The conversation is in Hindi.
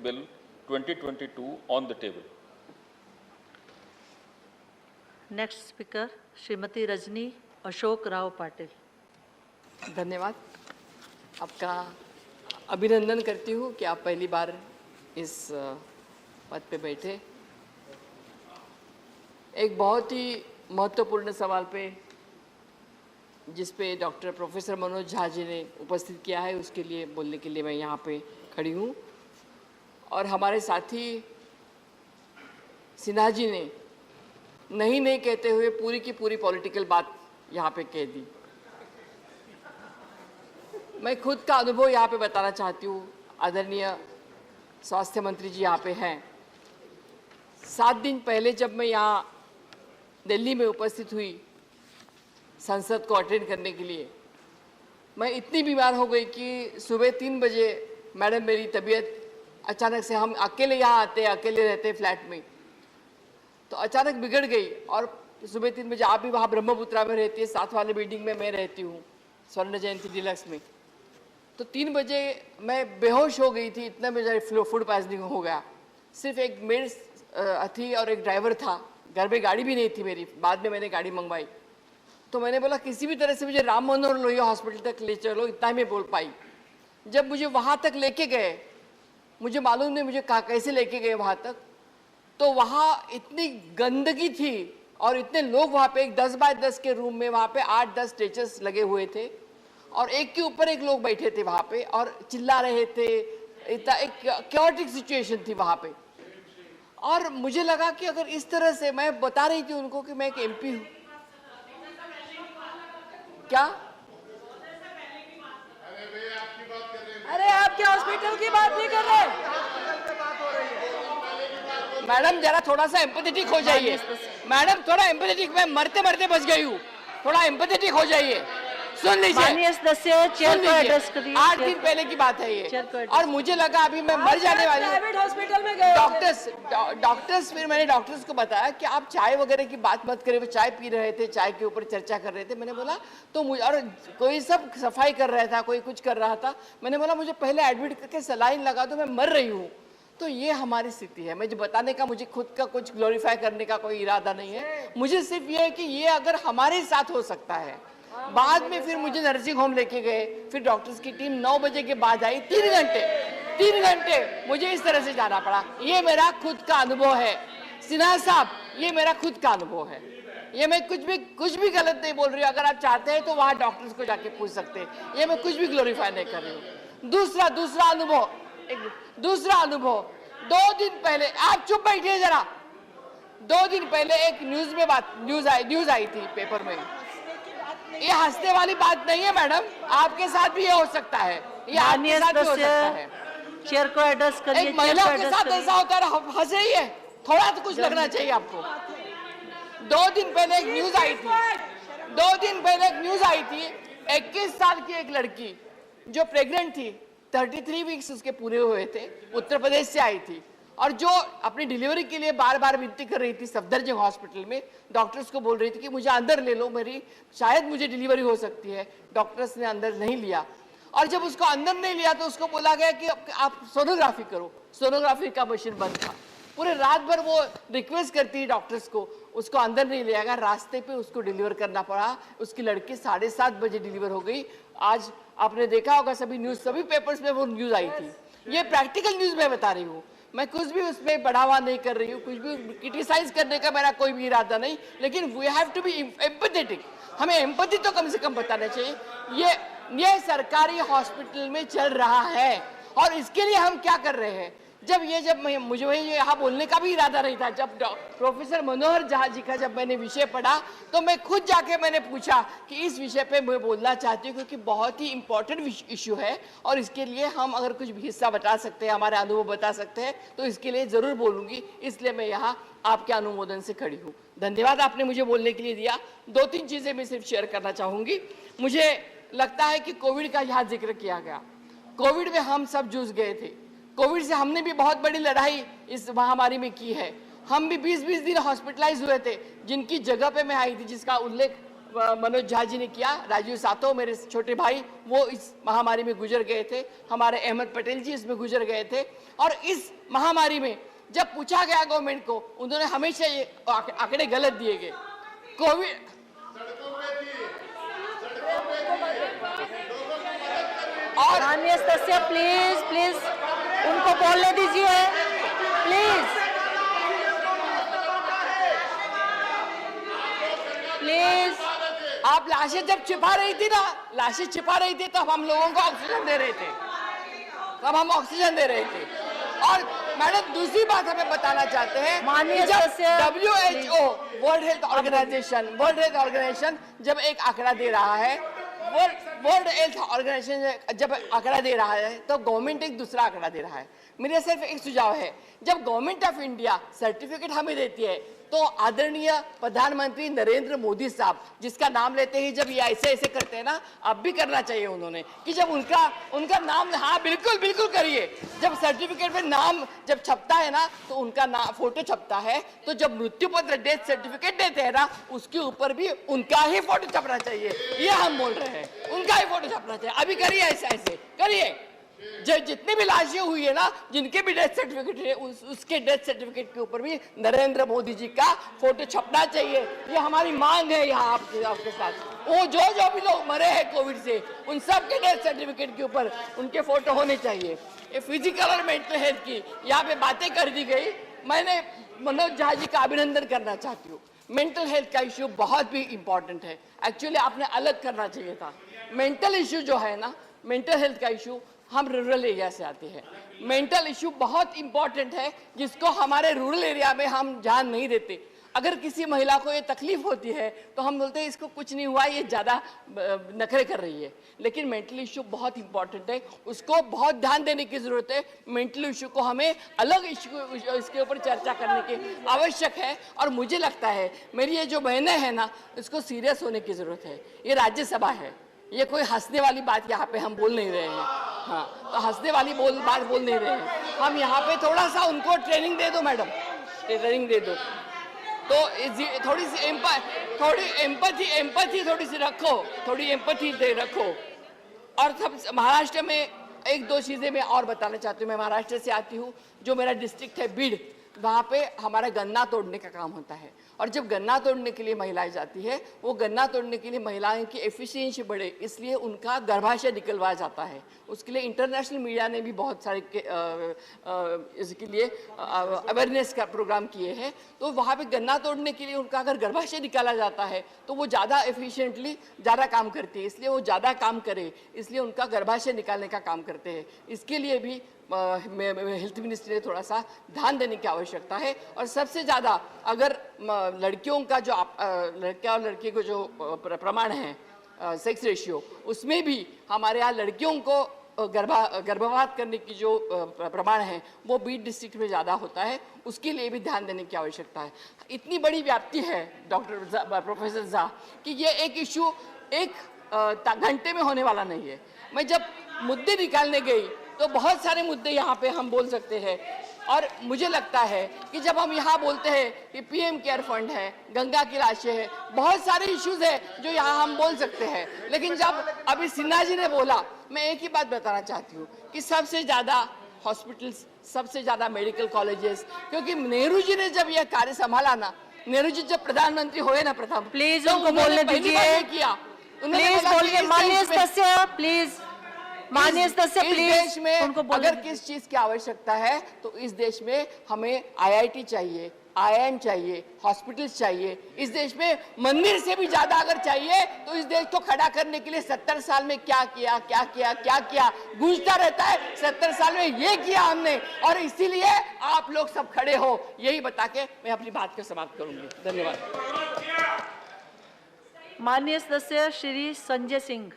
Bill 2022 on the table. Next speaker Shrimati Rajni Ashok Rao Patil. धन्यवाद। आपका अभिनंदन करती हूँ कि आप पहली बार इस पद पे बैठे। एक बहुत ही महत्वपूर्ण सवाल पे जिस पे डॉक्टर प्रोफेसर मनोज झा जी ने उपस्थित किया है उसके लिए बोलने के लिए मैं यहाँ पे खड़ी हूँ। और हमारे साथी सिन्हा जी ने नहीं कहते हुए पूरी की पूरी पॉलिटिकल बात यहाँ पे कह दी। मैं खुद का अनुभव यहाँ पे बताना चाहती हूँ। आदरणीय स्वास्थ्य मंत्री जी यहाँ पे हैं। 7 दिन पहले जब मैं यहाँ दिल्ली में उपस्थित हुई संसद को अटेंड करने के लिए, मैं इतनी बीमार हो गई कि सुबह 3 बजे मैडम मेरी तबीयत अचानक से, हम अकेले यहाँ आते अकेले रहते फ्लैट में, तो अचानक बिगड़ गई। और सुबह 3 बजे, आप भी वहाँ ब्रह्मपुत्रा में रहती है, साथ वाले बिल्डिंग में मैं रहती हूँ स्वर्ण जयंती डिलक्स में, तो 3 बजे मैं बेहोश हो गई थी। इतना मेरा फूड पॉइजनिंग हो गया। सिर्फ एक मेड थी और एक ड्राइवर था, घर में गाड़ी भी नहीं थी मेरी। बाद में मैंने गाड़ी मंगवाई तो मैंने बोला किसी भी तरह से मुझे राम मनोहर लोहिया हॉस्पिटल तक ले चलो, इतना ही मैं बोल पाई। जब मुझे वहाँ तक लेके गए, मुझे मालूम नहीं मुझे कैसे लेके गए वहाँ तक, तो वहाँ इतनी गंदगी थी और इतने लोग वहाँ पे, एक 10 बाय 10 के रूम में वहाँ पे 8-10 स्ट्रेचर्स लगे हुए थे और एक के ऊपर एक लोग बैठे थे वहाँ पे और चिल्ला रहे थे। इतना एक क्योटिक सिचुएशन थी वहाँ पे। और मुझे लगा कि अगर इस तरह से, मैं बता रही थी उनको कि मैं एक एमपी हूँ। क्या? अरे आपके हॉस्पिटल की बात नहीं कर रहे। मैडम जरा थोड़ा सा एम्पैथेटिक हो जाइए। मैडम थोड़ा एम्पैथेटिक, मैं मरते मरते बच गई हूँ, थोड़ा एम्पैथेटिक हो जाइए। सुन लीजिए, 8 दिन पहले की बात है ये, और मुझे लगा अभी मैं मर जाने वाली हूँ। हॉस्पिटल में गए डॉक्टर्स फिर मैंने डॉक्टर्स को बताया कि आप चाय वगैरह की बात मत करें। वो चाय पी रहे थे, चाय के ऊपर चर्चा कर रहे थे। मैंने बोला तो मुझे, और कोई सब सफाई कर रहा था, कोई कुछ कर रहा था। मैंने बोला मुझे पहले एडमिट करके सलाइन लगा दो, मैं मर रही हूँ। तो ये हमारी स्थिति है। मुझे बताने का, मुझे खुद का कुछ ग्लोरीफाई करने का कोई इरादा नहीं है। मुझे सिर्फ ये है कि ये अगर हमारे साथ हो सकता है। बाद में फिर मुझे नर्सिंग होम लेके गए, फिर डॉक्टर्स की टीम 9 बजे के बाद आई। 3 घंटे मुझे इस तरह से जाना पड़ा। ये मेरा खुद का अनुभव है सिन्हा साहब, ये मेरा खुद का अनुभव है। ये मैं कुछ भी गलत नहीं बोल रही हूँ। अगर आप चाहते हैं तो वहाँ डॉक्टर्स को जाके पूछ सकते हैं। ये मैं कुछ भी ग्लोरीफाई नहीं कर रही हूँ। दूसरा अनुभव 2 दिन पहले, आप चुप बैठिए जरा। 2 दिन पहले एक न्यूज आई थी पेपर में। ये हंसने वाली बात नहीं है मैडम, आपके साथ भी ये हो सकता है, ये आपके साथ भी हो सकता है। चेयर को एड्रेस करिए। एक महिला के साथ ऐसा होता है, हंस रही है, थोड़ा तो कुछ लगना चाहिए आपको। 2 दिन पहले एक न्यूज आई थी 21 साल की एक लड़की जो प्रेग्नेंट थी, 33 वीक्स उसके पूरे हुए थे, उत्तर प्रदेश से आई थी, और जो अपनी डिलीवरी के लिए बार बार विनती कर रही थी सफदरजंग हॉस्पिटल में। डॉक्टर्स को बोल रही थी कि मुझे अंदर ले लो, मेरी शायद मुझे डिलीवरी हो सकती है। डॉक्टर्स ने अंदर नहीं लिया, और जब उसको अंदर नहीं लिया तो उसको बोला गया कि आप सोनोग्राफी करो। सोनोग्राफी का मशीन बंद था। पूरे रात भर वो रिक्वेस्ट करती है डॉक्टर्स को, उसको अंदर नहीं लिया गया। रास्ते पे उसको डिलीवर करना पड़ा। उसकी लड़की 7:30 बजे डिलीवर हो गई। आज आपने देखा होगा सभी न्यूज, सभी पेपर्स में वो न्यूज आई थी। ये प्रैक्टिकल न्यूज मैं बता रही हूँ। मैं कुछ भी उसमें बढ़ावा नहीं कर रही हूँ, कुछ भी क्रिटिसाइज करने का मेरा कोई भी इरादा नहीं, लेकिन we have to be empathetic. हमें एम्पैथी तो कम से कम बताना चाहिए। ये सरकारी हॉस्पिटल में चल रहा है, और इसके लिए हम क्या कर रहे हैं। जब मुझे यहाँ बोलने का भी इरादा नहीं था। जब प्रोफेसर मनोहर झा जी का जब मैंने विषय पढ़ा तो मैं खुद जाके मैंने पूछा कि इस विषय पे मैं बोलना चाहती हूँ, क्योंकि बहुत ही इम्पोर्टेंट इशू है, और इसके लिए हम अगर कुछ भी हिस्सा बता सकते हैं, हमारे अनुभव बता सकते हैं, तो इसके लिए ज़रूर बोलूँगी। इसलिए मैं यहाँ आपके अनुमोदन से खड़ी हूँ। धन्यवाद आपने मुझे बोलने के लिए दिया। 2-3 चीज़ें मैं सिर्फ शेयर करना चाहूँगी। मुझे लगता है कि कोविड का यहाँ जिक्र किया गया। कोविड में हम सब जूझ गए थे। कोविड से हमने भी बहुत बड़ी लड़ाई इस महामारी में की है। हम भी 20-20 दिन हॉस्पिटलाइज हुए थे, जिनकी जगह पे मैं आई थी, जिसका उल्लेख मनोज झा जी ने किया, राजीव सातो मेरे छोटे भाई वो इस महामारी में गुजर गए थे, हमारे अहमद पटेल जी इसमें गुजर गए थे। और इस महामारी में जब पूछा गया गवर्नमेंट को, उन्होंने हमेशा ये आंकड़े गलत दिए गए। कोविड और माननीय सदस्य प्लीज प्लीज उनको बोलने दीजिए प्लीज प्लीज। आप लाशें जब छिपा रही थी ना, लाशें छिपा रही थी तब हम लोगों को ऑक्सीजन दे रहे थे, तब हम ऑक्सीजन दे रहे थे। और मैडम दूसरी बात हमें बताना चाहते हैं, माननीय जब WHO वर्ल्ड हेल्थ ऑर्गेनाइजेशन जब एक आंकड़ा दे रहा है, वर्ल्ड हेल्थ ऑर्गेनाइजेशन जब आंकड़ा दे रहा है तो गवर्नमेंट एक दूसरा आंकड़ा दे रहा है। मेरा सिर्फ एक सुझाव है, जब गवर्नमेंट ऑफ इंडिया सर्टिफिकेट हमें देती है तो आदरणीय प्रधानमंत्री नरेंद्र मोदी साहब जिसका नाम लेते ही जब ये ऐसे ऐसे करते हैं ना, अब भी करना चाहिए उन्होंने कि जब उनका नाम, हाँ बिल्कुल बिल्कुल करिए, जब सर्टिफिकेट में नाम जब छपता है ना तो उनका नाम फोटो छपता है, तो जब मृत्यु पत्र डेथ सर्टिफिकेट देते हैं ना उसके ऊपर भी उनका ही फोटो छपना चाहिए। ये हम बोल रहे हैं, उनका ही फोटो छपना चाहिए। अभी करिए, ऐसे ऐसे करिए, जितनी भी लाशें हुई है ना, जिनके भी डेथ सर्टिफिकेट है उसके डेथ सर्टिफिकेट के ऊपर भी नरेंद्र मोदी जी का फोटो छपना चाहिए। ये हमारी मांग है यहाँ आपके साथ। वो जो भी लोग मरे हैं कोविड से, उन सब के डेथ सर्टिफिकेट के ऊपर उनके फोटो होने चाहिए। ये फिजिकल और मेंटल हेल्थ की यहाँ पे बातें कर दी गई, मैंने मनोज झा जी का अभिनंदन करना चाहती हूँ। मेंटल हेल्थ का इश्यू बहुत भी इंपॉर्टेंट है, एक्चुअली आपने अलग करना चाहिए था। मेंटल इश्यू जो है ना, मेंटल हेल्थ का इश्यू हम रूरल एरिया से आते हैं। मेंटल इश्यू बहुत इंपॉर्टेंट है जिसको हमारे रूरल एरिया में हम ध्यान नहीं देते। अगर किसी महिला को ये तकलीफ होती है तो हम बोलते हैं इसको कुछ नहीं हुआ, ये ज़्यादा नखरे कर रही है, लेकिन मेंटल इश्यू बहुत इंपॉर्टेंट है, उसको बहुत ध्यान देने की ज़रूरत है। मेंटल इश्यू को हमें अलग इश्यू इसके ऊपर चर्चा करने की आवश्यक है। और मुझे लगता है मेरी ये जो बहनें हैं ना, इसको सीरियस होने की ज़रूरत है। ये राज्यसभा है, ये कोई हंसने वाली बात यहाँ पे हम बोल नहीं रहे हैं। हाँ, तो हंसने वाली बात बोल नहीं रहे हैं हम यहाँ पे। थोड़ा सा उनको ट्रेनिंग दे दो मैडम, ट्रेनिंग दे दो, तो थोड़ी एम्पैथी थोड़ी सी रखो, थोड़ी एम्पैथी रखो। और सब महाराष्ट्र में एक दो चीज़ें मैं और बताना चाहती हूँ। मैं महाराष्ट्र से आती हूँ, जो मेरा डिस्ट्रिक्ट है बीड़, वहाँ पे हमारा गन्ना तोड़ने का काम होता है। और जब गन्ना तोड़ने के लिए महिलाएं जाती है, वो गन्ना तोड़ने के लिए महिलाओं की एफिशिएंसी बढ़े इसलिए उनका गर्भाशय निकलवाया जाता है। उसके लिए इंटरनेशनल मीडिया ने भी बहुत सारे इसके लिए अवेयरनेस का प्रोग्राम किए हैं। तो वहाँ पे गन्ना तोड़ने के लिए उनका अगर गर्भाशय निकाला जाता है तो वो ज़्यादा एफिशिएंटली ज़्यादा काम करती है, इसलिए वो ज़्यादा काम करे, इसलिए उनका गर्भाशय निकालने का काम करते हैं। इसके लिए भी हेल्थ मिनिस्ट्री ने थोड़ा सा ध्यान देने की आवश्यकता है। और सबसे ज़्यादा अगर लड़कियों का जो लड़का और लड़की को जो प्रमाण है सेक्स रेशियो, उसमें भी हमारे यहाँ लड़कियों को गर्भपात करने की जो प्रमाण है वो बीड डिस्ट्रिक्ट में ज़्यादा होता है, उसके लिए भी ध्यान देने की आवश्यकता है। इतनी बड़ी व्याप्ति है प्रोफेसर झा कि ये एक इशू एक घंटे में होने वाला नहीं है। मैं जब मुद्दे निकालने गई तो बहुत सारे मुद्दे यहाँ पे हम बोल सकते हैं। और मुझे लगता है कि जब हम यहाँ बोलते हैं कि पीएम केयर फंड है, गंगा की लाशें है, बहुत सारे इश्यूज है जो यहाँ हम बोल सकते हैं, लेकिन जब अभी सिन्हा जी ने बोला, मैं एक ही बात बताना चाहती हूँ कि सबसे ज़्यादा हॉस्पिटल्स, सबसे ज़्यादा मेडिकल कॉलेजेस, क्योंकि नेहरू जी ने जब यह कार्य संभाला ना, नेहरू जी जब प्रधानमंत्री हुए ना प्रथम, प्लीज उनको बोलने दीजिए, प्लीज बोलिए। माननीय सदस्य प्लीज, माननीय सदस्य प्लीज। देश में अगर किस चीज की आवश्यकता है तो इस देश में हमें IIT चाहिए, IIM चाहिए, हॉस्पिटल्स चाहिए। इस देश में मंदिर से भी ज्यादा अगर चाहिए तो इस देश को खड़ा करने के लिए 70 साल में क्या किया, क्या किया, क्या किया गूंजता रहता है। 70 साल में ये किया हमने, और इसीलिए आप लोग सब खड़े हो। यही बता के मैं अपनी बात को समाप्त करूंगी। धन्यवाद। माननीय सदस्य श्री संजय सिंह।